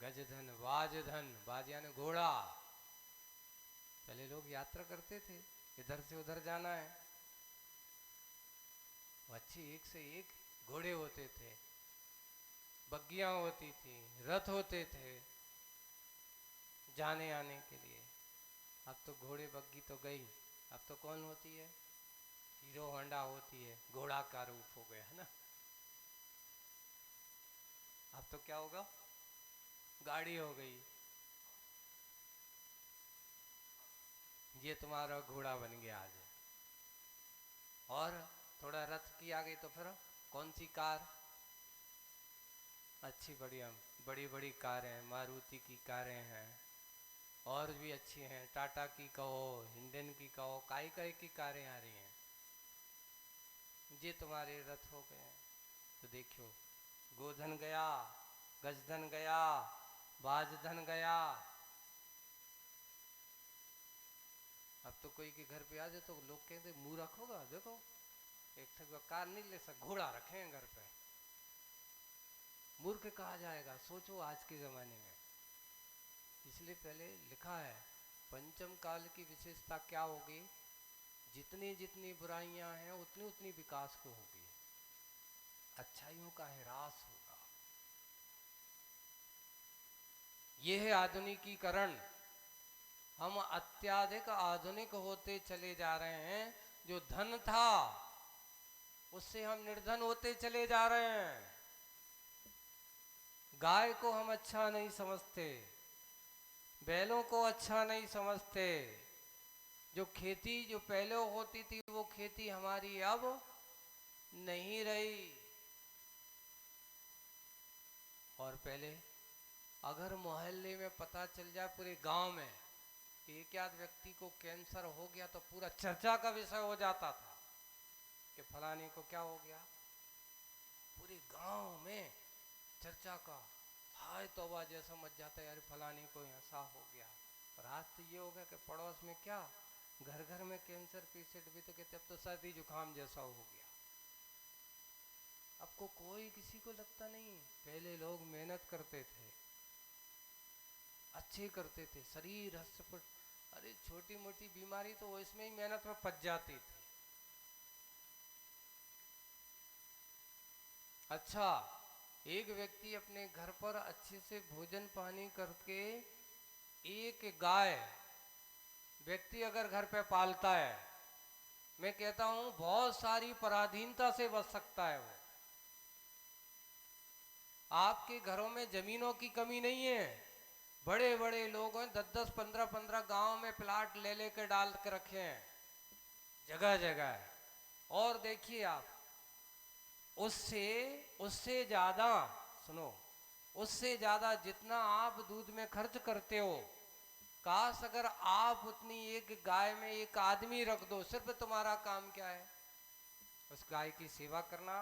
गजधन वाजधन, बाज यानी घोड़ा। पहले लोग यात्रा करते थे, इधर से उधर जाना है, अच्छी एक से एक घोड़े होते थे, बग्गियां होती थी, रथ होते थे जाने आने के लिए। अब तो घोड़े बग्गी तो गई, अब तो कौन होती है? हीरो होंडा होती है, घोड़ा का रूप हो गया है ना। अब तो क्या होगा? गाड़ी हो गई, ये तुम्हारा घोड़ा बन गया आज। और थोड़ा रथ की आ गई तो फिर कौन सी कार? अच्छी बढ़िया बड़ी बड़ी कारें हैं, मारुति की कारें हैं, और भी अच्छी हैं, टाटा की कहो, हिंडन की कहो, काई काई की कारें आ रही हैं। ये तुम्हारे रथ हो गए हैं। तो देखो, गोधन गया, गजधन गया, बाजधन गया। अब तो कोई के घर पे आ जाए तो लोग कहते मुंह रखोगा, देखो एक कार नहीं ले सक, घोड़ा रखे हैं घर पे, मूर्ख कहा जाएगा। सोचो आज के ज़माने में। इसलिए पहले लिखा है पंचम काल की विशेषता क्या होगी? जितनी जितनी बुराइयां हैं उतनी उतनी विकास को होगी, अच्छाइयों का ह्रास होगा। यह है आधुनिकीकरण। हम अत्याधिक आधुनिक होते चले जा रहे हैं। जो धन था उससे हम निर्धन होते चले जा रहे हैं। गाय को हम अच्छा नहीं समझते, बैलों को अच्छा नहीं समझते। जो खेती जो पहले होती थी वो खेती हमारी अब नहीं रही। और पहले अगर मोहल्ले में पता चल जाए पूरे गांव में एक आध व्यक्ति को कैंसर हो गया तो पूरा चर्चा का विषय हो जाता था कि फलाने को क्या हो गया, पूरे गांव में चर्चा का हाय तौबा जैसा मच जाता है, यार फलाने को ऐसा हो गया। और आज तो ये हो गया कि पड़ोस में क्या, घर घर में कैंसर पेशेंट भी, तो कहते अब तो सर्दी जुकाम जैसा हो गया। अब को कोई किसी को लगता नहीं। पहले लोग मेहनत करते थे, अच्छे करते थे, शरीर हष्टपुष्ट, अरे छोटी मोटी बीमारी तो वो इसमें ही मेहनत में पच जाती थी। अच्छा, एक व्यक्ति अपने घर पर अच्छे से भोजन पानी करके एक गाय व्यक्ति अगर घर पे पालता है, मैं कहता हूं बहुत सारी पराधीनता से बच सकता है वो। आपके घरों में जमीनों की कमी नहीं है, बड़े बड़े लोग हैं 10-10 15-15 गांव में प्लाट ले लेकर डाल के रखे हैं जगह जगह। और देखिए आप, उससे उससे ज्यादा, सुनो, उससे ज्यादा जितना आप दूध में खर्च करते हो, काश अगर आप उतनी एक गाय में एक आदमी रख दो। सिर्फ तुम्हारा काम क्या है, उस गाय की सेवा करना,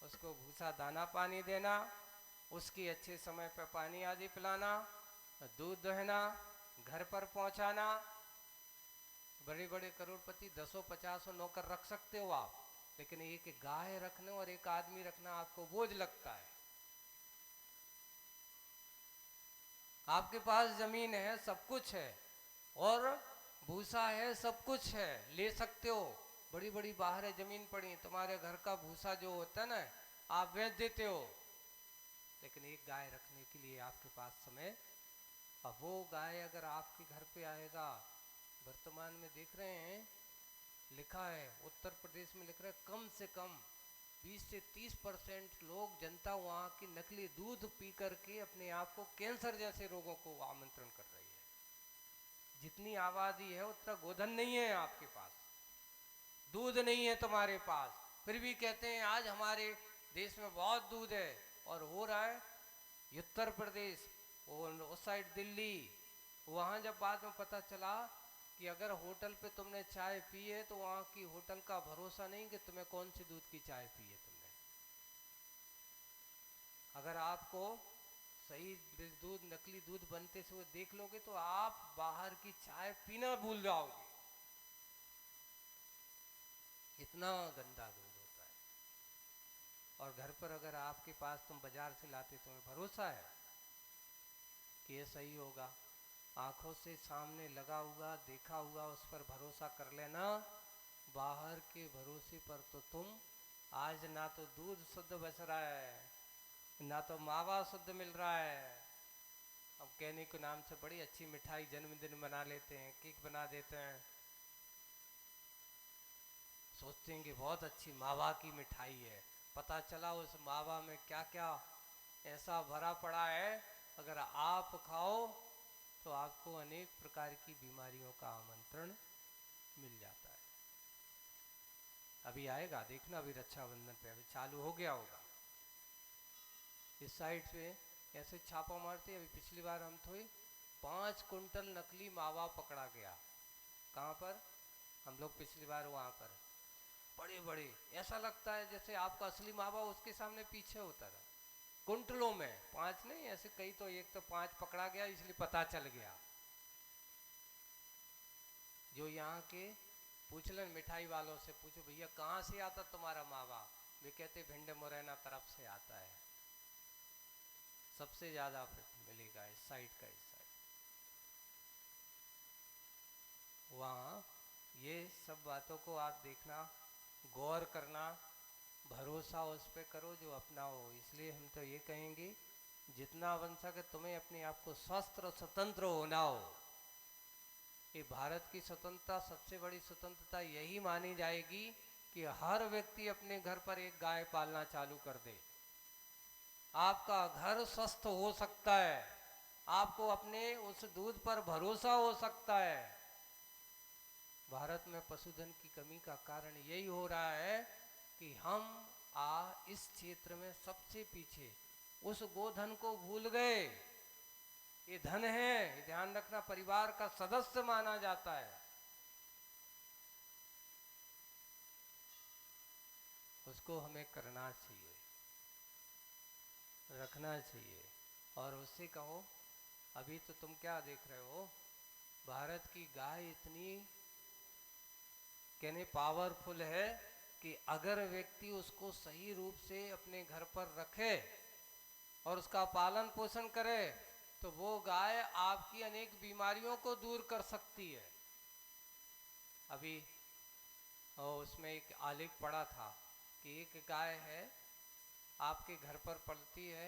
उसको भूसा दाना पानी देना, उसकी अच्छे समय पर पानी आदि पिलाना, दूध दुहना, घर पर पहुंचाना। बड़े बड़े करोड़पति 10-50 नौकर रख सकते हो आप, लेकिन एक गाय रखने और एक आदमी रखना आपको बोझ लगता है। आपके पास जमीन है, सब कुछ है, और भूसा है, सब कुछ है, ले सकते हो। बड़ी बड़ी बाहर है जमीन पड़ी, तुम्हारे घर का भूसा जो होता है ना, आप बेच देते हो, लेकिन एक गाय रखने के लिए आपके पास समय। अब वो गाय अगर आपके घर पे आएगा, वर्तमान में देख रहे हैं, लिखा है उत्तर प्रदेश में, लिख रहा है कम से कम 20 से 30% लोग, जनता वहाँ की नकली दूध पी करके अपने आप को कैंसर जैसे रोगों को आमंत्रण कर रही है। जितनी आबादी है उतना गोधन नहीं है आपके पास, दूध नहीं है तुम्हारे पास, फिर भी कहते हैं आज हमारे देश में बहुत दूध है। और हो रहा है उत्तर प्रदेश, उस साइड दिल्ली, वहाँ जब बाद में पता चला कि अगर होटल पे तुमने चाय पी है तो वहाँ की होटल का भरोसा नहीं कि तुम्हें कौन सी दूध की चाय पी है तुमने। अगर आपको सही दूध, नकली दूध बनते से वो देख लोगे तो आप बाहर की चाय पीना भूल जाओगे, इतना गंदा दूध होता है। और घर पर अगर आपके पास तुम बाजार से लाते, तुम्हें भरोसा है कि ये सही होगा, आंखों से सामने लगा हुआ देखा हुआ उस पर भरोसा कर लेना। बाहर के भरोसे पर तो तुम आज ना तो दूध शुद्ध बच रहा है, ना तो मावा शुद्ध मिल रहा है। अब कहने के नाम से बड़ी अच्छी मिठाई जन्मदिन मना लेते हैं, केक बना देते हैं, सोचते हैं कि बहुत अच्छी मावा की मिठाई है, पता चला उस मावा में क्या क्या ऐसा भरा पड़ा है, अगर आप खाओ तो आपको अनेक प्रकार की बीमारियों का आमंत्रण मिल जाता है। अभी आएगा देखना, अभी रक्षाबंधन पे अभी चालू हो गया होगा। इस साइड पे ऐसे छापा मारते, अभी पिछली बार हम थे 5 कुंटल नकली मावा पकड़ा गया। कहाँ पर, हम लोग पिछली बार वहाँ पर, बड़े बड़े, ऐसा लगता है जैसे आपका असली मावा उसके सामने पीछे होता था। कुंटलों में 5 नहीं, ऐसे कई तो, एक तो 5 पकड़ा गया इसलिए पता चल गया। जो यहाँ के पूछ लें मिठाई वालों से, पूछो भैया कहाँ से आता तुम्हारा मावा, वे कहते भिंड मुरैना तरफ से आता है, सबसे ज्यादा मिलेगा इस साइड का, इस साइड। वहाँ ये सब बातों को आप देखना, गौर करना, भरोसा उस पर करो जो अपना हो। इसलिए हम तो ये कहेंगे जितना बन सके तुम्हें अपने आप को स्वस्थ और स्वतंत्र होना हो। ये भारत की स्वतंत्रता, सबसे बड़ी स्वतंत्रता यही मानी जाएगी कि हर व्यक्ति अपने घर पर एक गाय पालना चालू कर दे। आपका घर स्वस्थ हो सकता है, आपको अपने उस दूध पर भरोसा हो सकता है। भारत में पशुधन की कमी का कारण यही हो रहा है कि हम इस क्षेत्र में सबसे पीछे, उस गोधन को भूल गए। ये धन है, ये ध्यान रखना, परिवार का सदस्य माना जाता है। उसको हमें करना चाहिए, रखना चाहिए। और उससे कहो, अभी तो तुम क्या देख रहे हो, भारत की गाय इतनी कहने पावरफुल है कि अगर व्यक्ति उसको सही रूप से अपने घर पर रखे और उसका पालन पोषण करे तो वो गाय आपकी अनेक बीमारियों को दूर कर सकती है। अभी उसमें एक आलेख पढ़ा था कि एक गाय है, आपके घर पर पलती है,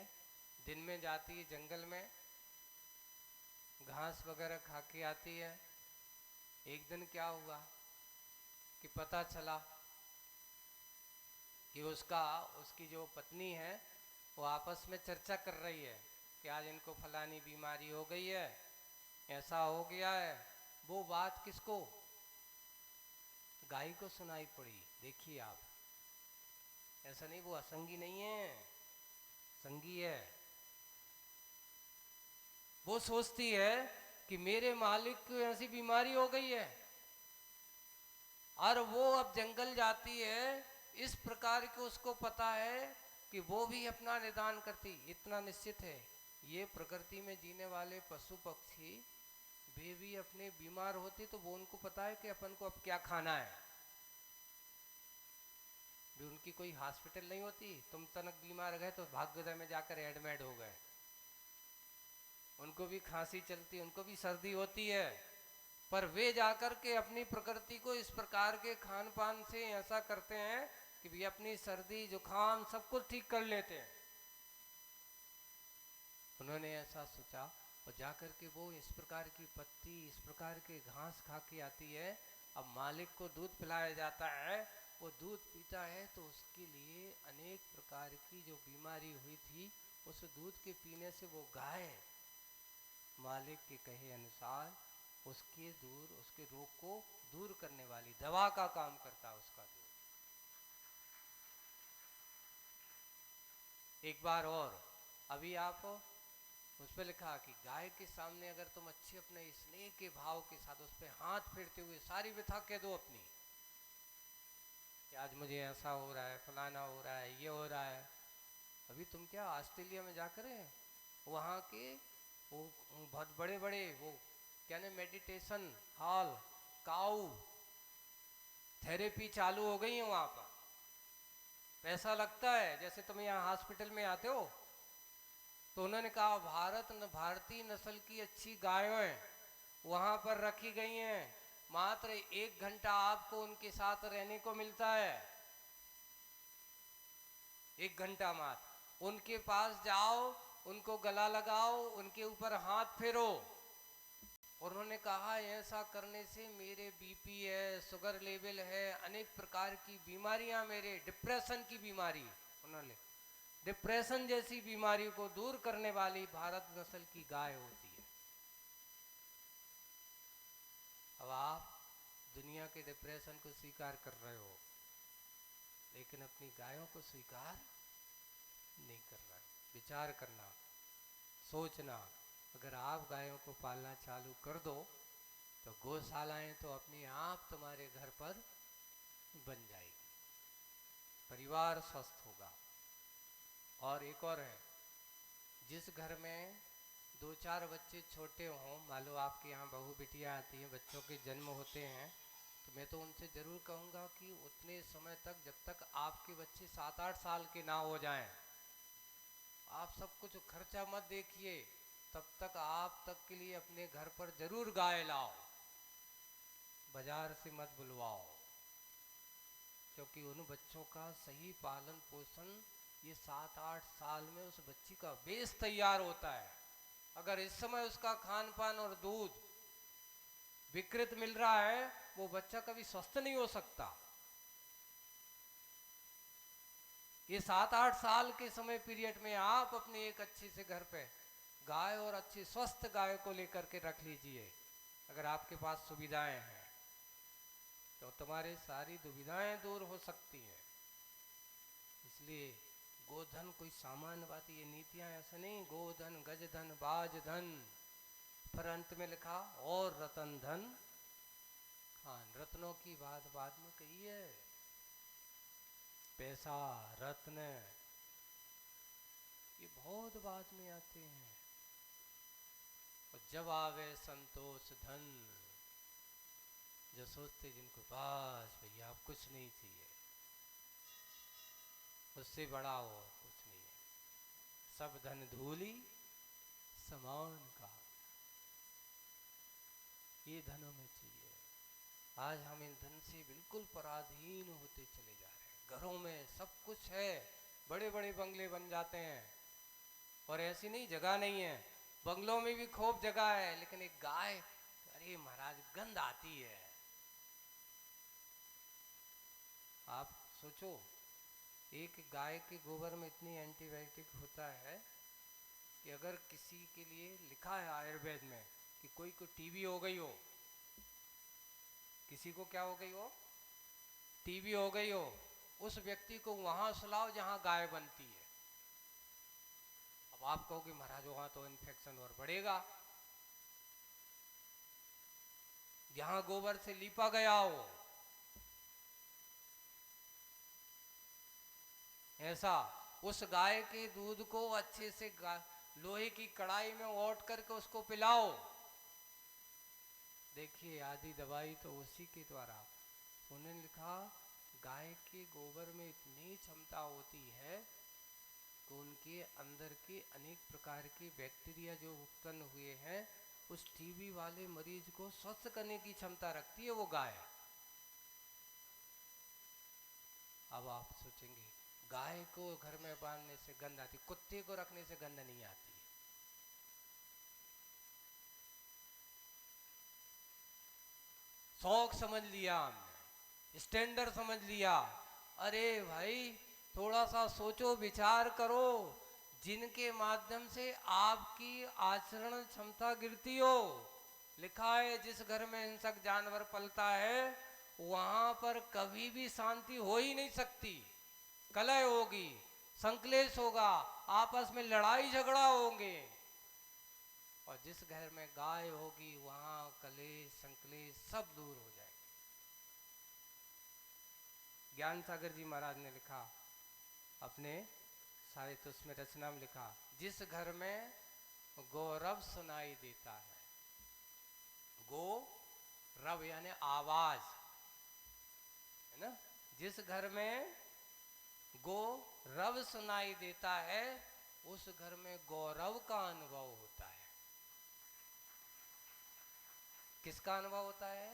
दिन में जाती है जंगल में, घास वगैरह खा के आती है। एक दिन क्या हुआ कि पता चला कि उसकी जो पत्नी है वो आपस में चर्चा कर रही है कि आज इनको फलानी बीमारी हो गई है, ऐसा हो गया है। वो बात किसको? गाय को सुनाई पड़ी। देखिए आप, ऐसा नहीं, वो असंगी नहीं है, संगी है। वो सोचती है कि मेरे मालिक को ऐसी बीमारी हो गई है, और वो अब जंगल जाती है। इस प्रकार के उसको पता है कि वो भी अपना निदान करती। इतना निश्चित है, ये प्रकृति में जीने वाले पशु पक्षी वे भी अपने बीमार होते तो वो उनको पता है कि अपन को अब क्या खाना है। भी उनकी कोई हॉस्पिटल नहीं होती, तुम तनक बीमार गए तो भाग्योदय में जाकर एडमिट हो गए। उनको भी खांसी चलती, उनको भी सर्दी होती है, पर वे जाकर के अपनी प्रकृति को इस प्रकार के खान पान से ऐसा करते हैं कि भी अपनी सर्दी जुकाम सब कुछ ठीक कर लेते हैं। उन्होंने ऐसा सोचा और जाकर के वो इस प्रकार की पत्ती, इस प्रकार के घास खा के आती है। अब मालिक को दूध पिलाया जाता है, वो दूध पीता है तो उसके लिए अनेक प्रकार की जो बीमारी हुई थी, उस दूध के पीने से वो गाय मालिक के कहे अनुसार उसके रोग को दूर करने वाली दवा का काम करता है उसका दूध। एक बार और, अभी आप उस पर लिखा कि गाय के सामने अगर तुम अच्छे अपने स्नेह के भाव के साथ उस पर हाथ फेरते हुए सारी व्यथा कह दो अपनी कि आज मुझे ऐसा हो रहा है, फलाना हो रहा है, ये हो रहा है। अभी तुम क्या ऑस्ट्रेलिया में जाकर वहाँ के वो बहुत बड़े बड़े वो क्या ना मेडिटेशन हॉल, काउ थेरेपी चालू हो गई है वहाँ पर। पैसा लगता है, जैसे तुम यहाँ हॉस्पिटल में आते हो। तो उन्होंने कहा भारतीय नस्ल की अच्छी गायें वहाँ पर रखी गई हैं, मात्र 1 घंटा आपको उनके साथ रहने को मिलता है। 1 घंटा मात्र उनके पास जाओ, उनको गला लगाओ, उनके ऊपर हाथ फेरो। उन्होंने कहा ऐसा करने से मेरे बीपी है, शुगर लेवल है, अनेक प्रकार की बीमारियां, मेरे डिप्रेशन की बीमारी, उन्होंने डिप्रेशन जैसी बीमारी को दूर करने वाली भारत नस्ल की गाय होती है। अब आप दुनिया के डिप्रेशन को स्वीकार कर रहे हो, लेकिन अपनी गायों को स्वीकार नहीं कर रहे। विचार करना, सोचना, अगर आप गायों को पालना चालू कर दो तो गौशालाएं तो अपने आप तुम्हारे घर पर बन जाएगी, परिवार स्वस्थ होगा। और एक और है, जिस घर में 2-4 बच्चे छोटे हों, मान लो आपके यहाँ बहू बिटियाँ आती हैं, बच्चों के जन्म होते हैं, तो मैं तो उनसे ज़रूर कहूँगा कि उतने समय तक, जब तक आपके बच्चे 7-8 साल के ना हो जाएं, आप सब कुछ खर्चा मत देखिए। तब तक आप तक के लिए अपने घर पर ज़रूर गाय लाओ, बाजार से मत बुलवाओ, क्योंकि उन बच्चों का सही पालन पोषण ये 7-8 साल में उस बच्ची का बेस तैयार होता है। अगर इस समय उसका खान पान और दूध विकृत मिल रहा है, वो बच्चा कभी स्वस्थ नहीं हो सकता। ये 7-8 साल के समय पीरियड में आप अपने एक अच्छे से घर पे गाय और अच्छी स्वस्थ गाय को लेकर के रख लीजिए। अगर आपके पास सुविधाएं हैं तो तुम्हारी सारी दुविधाएं दूर हो सकती हैं। इसलिए गोधन कोई सामान्य बात, ये नीतियां ऐसा नहीं, गोधन गजधन बाजधन फिर अंत में लिखा और रतन धन खान। रत्नों की बात बाद में कही है, पैसा रत्न ये बहुत बाद में आते हैं। और जब आवे संतोष धन, जो सोचते जिनको बस भैया आप कुछ नहीं चाहिए, उससे बड़ा हो कुछ नहीं है, सब धन धूली समान का, ये धन हमें चाहिए। आज हम इन धन से बिल्कुल पराधीन होते चले जा रहे हैं। घरों में सब कुछ है, बड़े बड़े बंगले बन जाते हैं, और ऐसी नहीं जगह नहीं है, बंगलों में भी खूब जगह है, लेकिन एक गाय, अरे महाराज गंध आती है। आप सोचो, एक गाय के गोबर में इतनी एंटीबायोटिक होता है कि अगर किसी के लिए लिखा है आयुर्वेद में कि कोई को टीबी हो गई हो, किसी को क्या हो गई हो, टीबी हो गई हो, उस व्यक्ति को वहां सुलाओ जहां गाय बनती है। अब आप कहोगे महाराज वहां तो इन्फेक्शन और बढ़ेगा। जहां गोबर से लीपा गया हो, ऐसा उस गाय के दूध को अच्छे से लोहे की कढ़ाई में ओट करके उसको पिलाओ। देखिए आधी दवाई तो उसी के द्वारा। उन्होंने लिखा गाय के गोबर में इतनी क्षमता होती है कि उनके अंदर के अनेक प्रकार के बैक्टीरिया जो उत्पन्न हुए हैं, उस टीबी वाले मरीज को स्वस्थ करने की क्षमता रखती है वो गाय। अब आप सोचेंगे गाय को घर में बांधने से गंध आती, कुत्ते को रखने से गंध नहीं आती। शौक समझ लिया हमने, स्टैंडर्ड समझ लिया। अरे भाई थोड़ा सा सोचो विचार करो, जिनके माध्यम से आपकी आचरण क्षमता गिरती हो। लिखा है जिस घर में हिंसक जानवर पलता है वहां पर कभी भी शांति हो ही नहीं सकती, कलह होगी, संक्लेश होगा, आपस में लड़ाई झगड़ा होंगे। और जिस घर में गाय होगी वहां कलेश संक्लेश सब दूर हो जाएंगे। ज्ञान सागर जी महाराज ने लिखा अपने साहित्य उसमें रचना में लिखा, जिस घर में गौरव सुनाई देता है, गो रव यानी आवाज है ना, जिस घर में गो रव सुनाई देता है उस घर में गौरव का अनुभव होता है। किसका अनुभव होता है?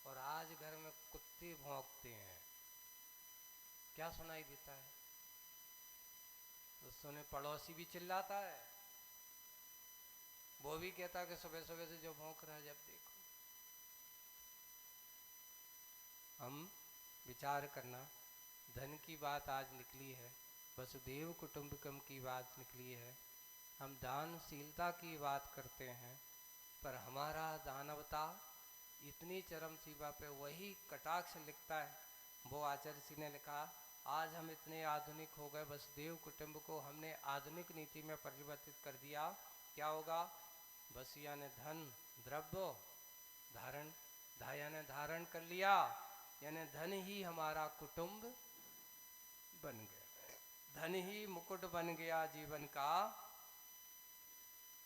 और आज घर में कुत्ते भौंकते हैं, क्या सुनाई देता है? तो सुने पड़ोसी भी चिल्लाता है, वो भी कहता है कि सुबह सुबह से जो भौंक रहा है जब देखो। हम विचार करना, धन की बात आज निकली है, वसुदेव कुटुंबकम की बात निकली है, हम दानशीलता की बात करते हैं, पर हमारा दानवता इतनी चरम सीमा पे वही कटाक्ष लिखता है। वो आचार्य जी ने लिखा, आज हम इतने आधुनिक हो गए, वसुदेव कुटुंब को हमने आधुनिक नीति में परिवर्तित कर दिया। क्या होगा? बस यानी धन द्रव्य धारण, यानी धारण कर लिया, यानी धन ही हमारा कुटुंब बन गया, धन ही मुकुट बन गया, जीवन का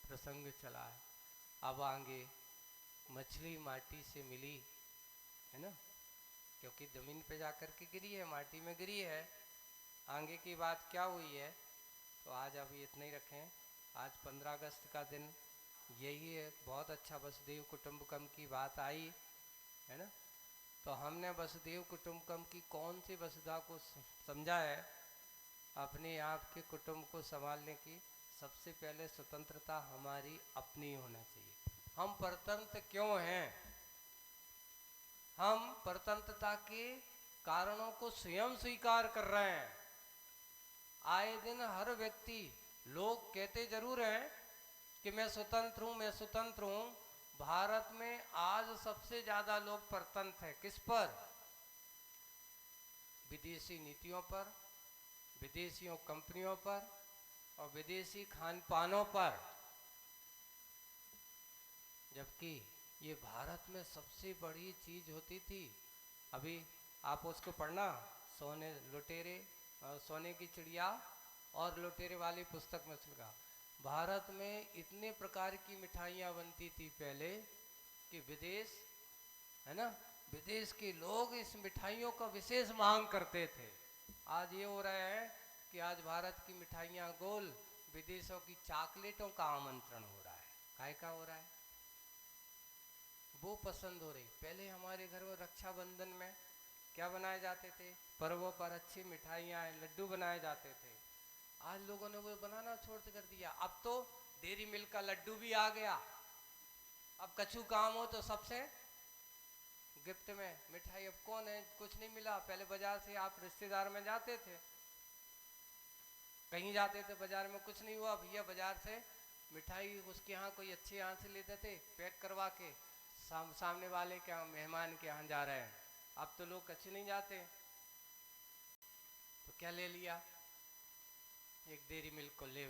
प्रसंग चला है। अब आगे मछली माटी से मिली है ना, क्योंकि जमीन पे जाकर के गिरी है, माटी में गिरी है। आगे की बात क्या हुई है तो आज अभी इतना ही रखें। आज 15 अगस्त का दिन यही है, बहुत अच्छा वसुदेव कुटुंबकम की बात आई है ना। तो हमने वसुदेव कुटुंबकम की कौन सी वसुधा को समझा है? अपने आप के कुटुंब को संभालने की सबसे पहले स्वतंत्रता हमारी अपनी होना चाहिए। हम परतंत्र क्यों हैं? हम परतंत्रता के कारणों को स्वयं स्वीकार कर रहे हैं। आए दिन हर व्यक्ति, लोग कहते जरूर हैं कि मैं स्वतंत्र हूं, मैं स्वतंत्र हूं। भारत में आज सबसे ज्यादा लोग परतंत्र हैं। किस पर? विदेशी नीतियों पर, विदेशियों कंपनियों पर और विदेशी खान पानों पर। जबकि ये भारत में सबसे बड़ी चीज होती थी। अभी आप उसको पढ़ना, सोने लुटेरे, सोने की चिड़िया और लुटेरे वाली पुस्तक में सुनगा। भारत में इतने प्रकार की मिठाइयाँ बनती थी पहले कि विदेश, है ना, विदेश के लोग इस मिठाइयों का विशेष मांग करते थे। आज ये हो रहा है कि आज भारत की मिठाइयाँ गोल, विदेशों की चॉकलेटों का आमंत्रण हो रहा है। काय का हो रहा है? वो पसंद हो रही। पहले हमारे घर में रक्षाबंधन में क्या बनाए जाते थे? पर्वों पर अच्छी मिठाइयाँ, लड्डू बनाए जाते थे। आज लोगों ने वो बनाना छोड़ कर दिया। अब तो डेयरी मिल्क का लड्डू भी आ गया। अब कछु काम हो तो सबसे गिफ्ट में मिठाई। अब कौन है, कुछ नहीं मिला। पहले बाजार से आप रिश्तेदार में जाते थे, कहीं जाते थे बाजार में, कुछ नहीं हुआ भैया, बाजार से मिठाई उसके यहाँ कोई अच्छे यहाँ से लेते थे पैक करवा के, सामने वाले के यहाँ, मेहमान के यहाँ जा रहे हैं। अब तो लोग कच्छ नहीं जाते, तो क्या ले लिया, एक डेयरी मिल्क को ले,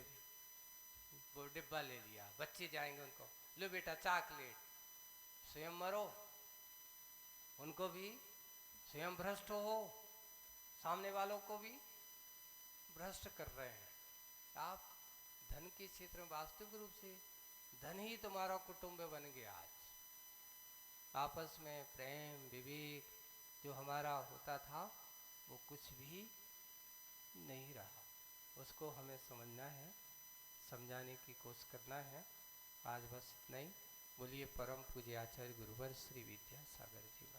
वो डिब्बा ले लिया। बच्चे जाएंगे उनको, लो बेटा चॉकलेट, स्वयं मरो, उनको भी स्वयं भ्रष्ट हो, सामने वालों को भी भ्रष्ट कर रहे हैं। आप धन के क्षेत्र में वास्तविक रूप से धन ही तुम्हारा कुटुंब बन गया। आज आपस में प्रेम विवेक जो हमारा होता था वो कुछ भी नहीं रहा। उसको हमें समझना है, समझाने की कोशिश करना है। आज बस इतना ही। बोलिए परम पूज्य आचार्य गुरुवर श्री विद्यासागर जी।